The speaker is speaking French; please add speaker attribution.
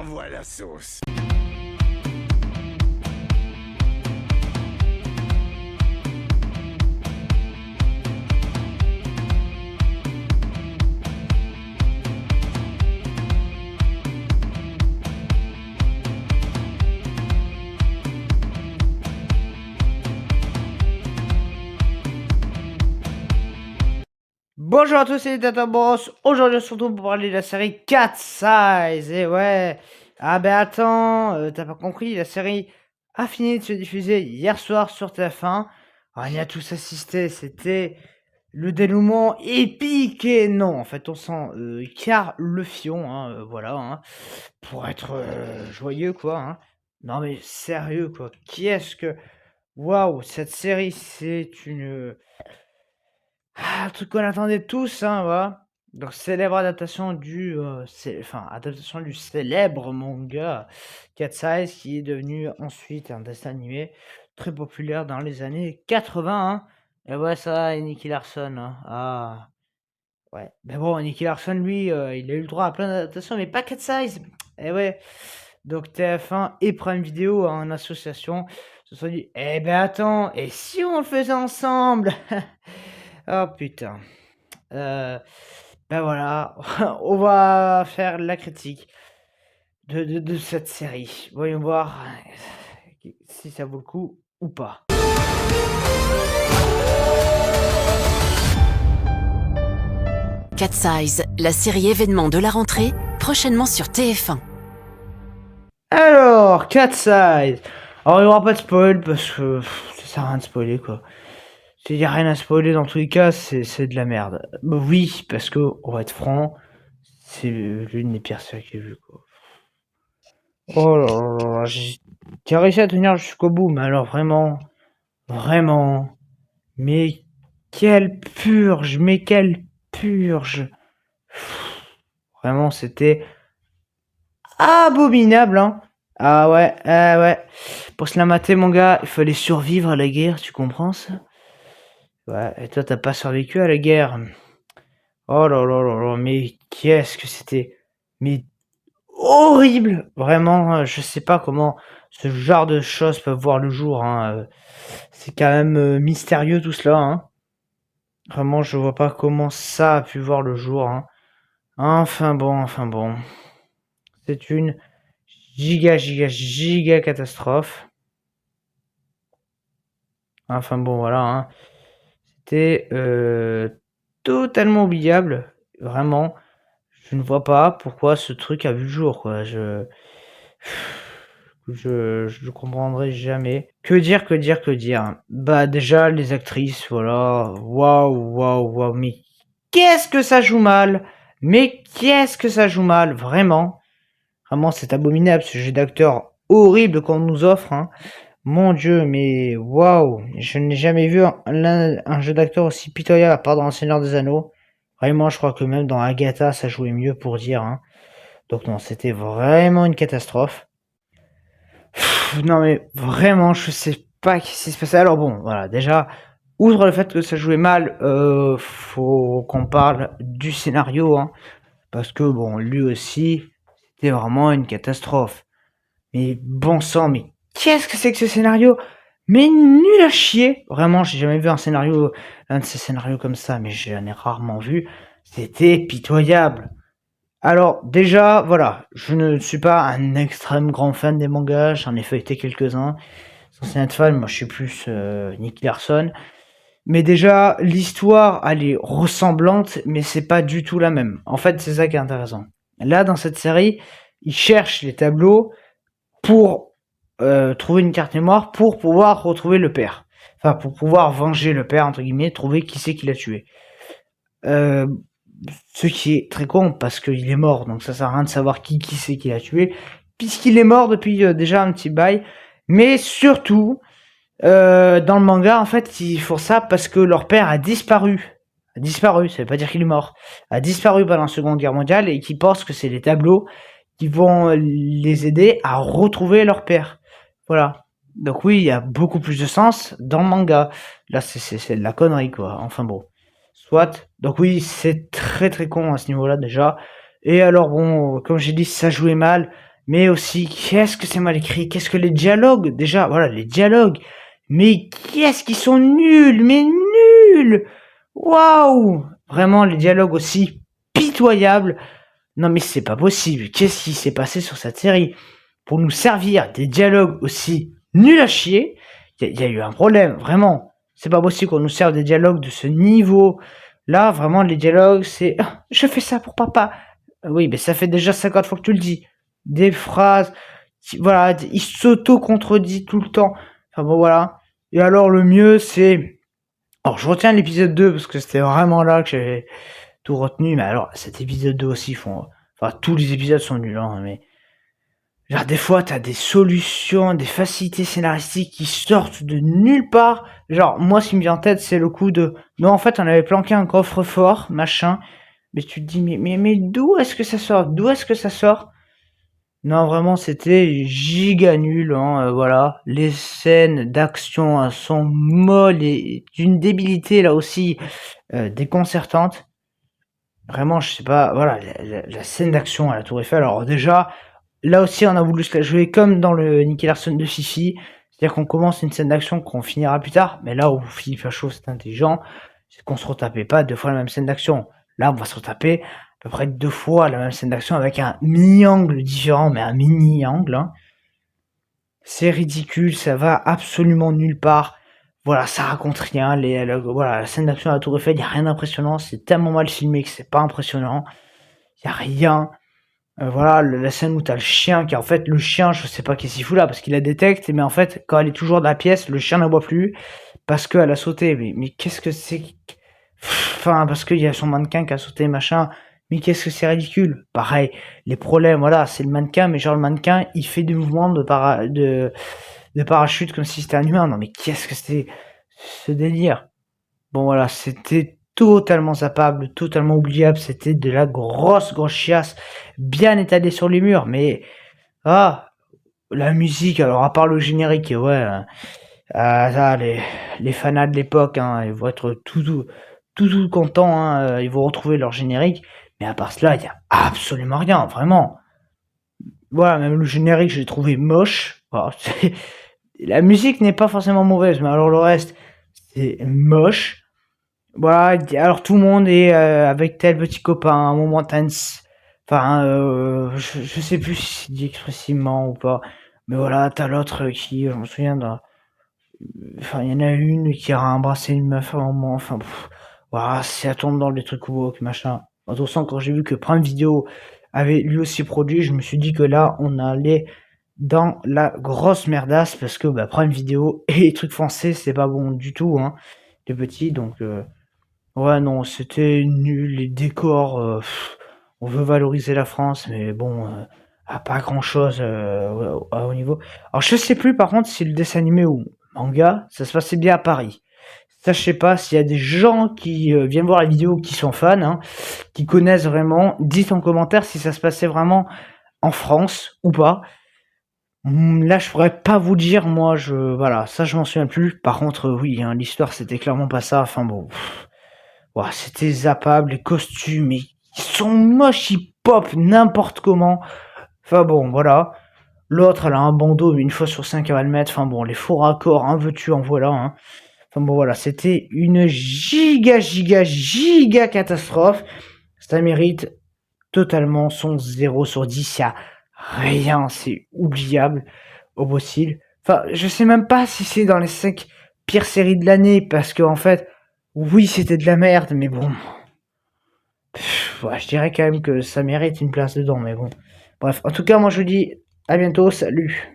Speaker 1: Envoie la sauce.
Speaker 2: Bonjour à tous, c'est Tata Boss. Aujourd'hui, on se retrouve pour parler de la série Cat Size. Et ouais, ah ben attends, t'as pas compris, la série a fini de se diffuser hier soir sur TF1. On y a tous assisté, c'était le dénouement épique. Et non, en fait, on sent car le fion, hein, voilà, hein, pour être joyeux, quoi. Hein. Non mais sérieux, quoi. Qui est-ce que... Waouh, cette série, c'est une... un truc qu'on attendait tous, hein, voilà. Donc, célèbre adaptation du, adaptation du célèbre manga Cat Size, qui est devenu ensuite un dessin animé très populaire dans les années 80. Hein. Et ouais, ça, et Nicky Larson. Hein. Ah, ouais. Mais bon, Nicky Larson, lui, il a eu le droit à plein d'adaptations, mais pas Cat Size. Et ouais. Donc, TF1 et Prime Video en association se sont dit, eh ben attends, et si on le faisait ensemble? Oh putain. Ben voilà, on va faire la critique de cette série. Voyons voir si ça vaut le coup ou pas.
Speaker 3: Cat Size, la série événement de la rentrée, prochainement sur TF1.
Speaker 2: Alors, Cat Size. Alors, il n'y aura pas de spoil parce que ça sert à rien de spoiler quoi. S'il n'y a rien à spoiler dans tous les cas, c'est de la merde. Bah oui, parce que, on va être franc, c'est l'une des pires séries que j'ai vues quoi. Oh là là là, j'ai réussi à tenir jusqu'au bout, mais alors vraiment, vraiment, mais quelle purge, mais quelle purge. Vraiment, c'était abominable, hein. Ah ouais, ouais. Pour se la mater, mon gars, il fallait survivre à la guerre, tu comprends ça? Ouais, et toi, t'as pas survécu à la guerre. Oh là là là là, mais qu'est-ce que c'était, mais horrible, vraiment. Je sais pas comment ce genre de choses peuvent voir le jour. Hein. C'est quand même mystérieux tout cela. Hein. Vraiment, je vois pas comment ça a pu voir le jour. Hein. Enfin bon. C'est une giga catastrophe. Enfin bon, voilà. Hein. C'était totalement oubliable. Vraiment. Je ne vois pas pourquoi ce truc a vu le jour, quoi. Je comprendrai jamais. Que dire? Bah, déjà, les actrices, voilà. Waouh. Mais qu'est-ce que ça joue mal? Mais qu'est-ce que ça joue mal? Vraiment. Vraiment, c'est abominable, ce jeu d'acteur horrible qu'on nous offre, hein. Mon Dieu, mais waouh. Je n'ai jamais vu un jeu d'acteur aussi pitoyable à part dans Le Seigneur des Anneaux. Vraiment, je crois que même dans Agatha, ça jouait mieux pour dire, hein. Donc non, c'était vraiment une catastrophe. Non mais vraiment, je sais pas ce qui s'est passé. Alors bon, voilà, déjà, outre le fait que ça jouait mal, faut qu'on parle du scénario, hein, parce que bon, lui aussi, c'était vraiment une catastrophe. Mais bon sang, mais qu'est-ce que c'est que ce scénario? Mais nul à chier. Vraiment, j'ai jamais vu un de ces scénarios comme ça, mais j'en ai rarement vu. C'était pitoyable. Alors déjà, voilà, je ne suis pas un extrême grand fan des mangas, j'en ai feuilleté quelques-uns. Censé être fan, moi je suis plus Nicky Larson. Mais déjà, l'histoire, elle est ressemblante, mais c'est pas du tout la même. En fait, c'est ça qui est intéressant. Là, dans cette série, ils cherchent les tableaux pour trouver une carte mémoire pour pouvoir retrouver le père. Enfin, pour pouvoir venger le père, entre guillemets, trouver qui c'est qui l'a tué. Euh, Ce qui est très con parce qu'il est mort, donc ça sert à rien de savoir qui c'est qui l'a tué, puisqu'il est mort depuis déjà un petit bail. Mais surtout, dans le manga, en fait, ils font ça parce que leur père a disparu. A disparu, ça veut pas dire qu'il est mort. A disparu pendant la Seconde Guerre mondiale et qu'ils pensent que c'est les tableaux qui vont les aider à retrouver leur père. Voilà. Donc oui, il y a beaucoup plus de sens dans le manga. Là, c'est de la connerie, quoi. Enfin bon. Soit. Donc oui, c'est très con à ce niveau-là déjà. Et alors bon, comme j'ai dit, ça jouait mal. mais aussi, qu'est-ce que c'est mal écrit, qu'est-ce que les dialogues, déjà, voilà, les dialogues, mais qu'est-ce qu'ils sont nuls, mais nuls! Waouh! Vraiment, les dialogues aussi pitoyables. Non, mais c'est pas possible. Qu'est-ce qui s'est passé sur cette série? Pour nous servir des dialogues aussi nuls à chier, il y a eu un problème, vraiment. C'est pas possible qu'on nous serve des dialogues de ce niveau. Là, vraiment, les dialogues, c'est ah, je fais ça pour papa. Oui, mais ça fait déjà 50 fois que tu le dis. Des phrases, voilà, il s'auto-contredit tout le temps. Enfin bon, voilà. Et alors, le mieux, c'est. Alors, je retiens l'épisode 2 parce que c'était vraiment là que j'avais tout retenu. Mais alors, cet épisode 2 aussi, enfin, tous les épisodes sont nuls, hein, mais. Genre, des fois, t'as des solutions, des facilités scénaristiques qui sortent de nulle part. Genre, moi, ce qui me vient en tête, c'est le coup de. Non, en fait, on avait planqué un coffre-fort, machin. Mais tu te dis, mais d'où est-ce que ça sort? D'où est-ce que ça sort? Non, vraiment, c'était giga nul, hein, voilà. Les scènes d'action sont molles et d'une débilité, là aussi, déconcertante. Vraiment, je sais pas, voilà, la scène d'action à la Tour Eiffel, alors déjà, là aussi, on a voulu se la jouer comme dans le Nicky Larson de Fifi, c'est-à-dire qu'on commence une scène d'action qu'on finira plus tard, mais là où Philippe Lachaud, c'est intelligent, c'est qu'on se retapait pas 2 fois la même scène d'action. Là, on va se retaper à peu près 2 fois la même scène d'action avec un mini-angle différent, mais un mini-angle, hein. C'est ridicule, ça va absolument nulle part. Voilà, ça raconte rien. Voilà, la scène d'action à la Tour Eiffel, il n'y a rien d'impressionnant. C'est tellement mal filmé que c'est pas impressionnant. Il n'y a rien. Voilà, la scène où t'as le chien, qui en fait, le chien, je sais pas qu'est-ce qu'il fout là, parce qu'il la détecte, mais en fait, quand elle est toujours dans la pièce, le chien n'aboie plus, parce qu'elle a sauté. Mais qu'est-ce que c'est? Enfin, parce qu'il y a son mannequin qui a sauté, machin. Mais qu'est-ce que c'est ridicule. Pareil, les problèmes, voilà, c'est le mannequin, mais genre le mannequin, il fait des mouvements de parachute comme si c'était un humain. Non mais qu'est-ce que c'était ce délire? Bon voilà, c'était totalement zappable, totalement oubliable, c'était de la grosse chiasse, bien étalée sur les murs, mais ah, la musique, alors à part le générique, ouais, ça, les fanas de l'époque, hein, ils vont être tout contents, hein, ils vont retrouver leur générique, mais à part cela, il y a absolument rien, vraiment. Voilà, même le générique, je l'ai trouvé moche. Voilà, la musique n'est pas forcément mauvaise, mais alors le reste, c'est moche. Voilà, alors tout le monde est avec tel petit copain, un moment tense. Enfin, je sais plus si c'est dit expressément ou pas. Mais voilà, t'as l'autre qui, je me souviens, enfin, il y en a une qui a embrassé une meuf à un moment. Enfin, voilà, ça tombe dans les trucs woke, machin. De toute façon, quand j'ai vu que Prime Video avait lui aussi produit, je me suis dit que là, on allait dans la grosse merdasse parce que bah, Prime Video et les trucs français, c'est pas bon du tout, hein, les petits. Donc, ouais, non, c'était nul. Les décors, on veut valoriser la France, mais bon, pas grand-chose au niveau. Alors, je sais plus, par contre, si le dessin animé ou manga, ça se passait bien à Paris. Ça, je sais pas s'il y a des gens qui viennent voir la vidéo, qui sont fans, hein, qui connaissent vraiment. Dites en commentaire si ça se passait vraiment en France ou pas. Là, je pourrais pas vous dire, moi, voilà, ça, je m'en souviens plus. Par contre, oui, hein, l'histoire, c'était clairement pas ça. Enfin bon. Ouah, c'était zappable, les costumes, ils sont moches, ils pop n'importe comment. Enfin bon, voilà. L'autre, elle a un bandeau, mais une fois sur 5, elle va le mettre. Enfin bon, les faux raccords, un veux-tu, en voilà. Hein. Enfin bon, voilà, c'était une giga catastrophe. Ça mérite totalement son 0 sur 10. Il y a rien, c'est oubliable au possible. Enfin, je sais même pas si c'est dans les 5 pires séries de l'année, parce que en fait, oui, c'était de la merde, mais bon. Ouais, je dirais quand même que ça mérite une place dedans, mais bon. Bref, en tout cas, moi je vous dis à bientôt, salut.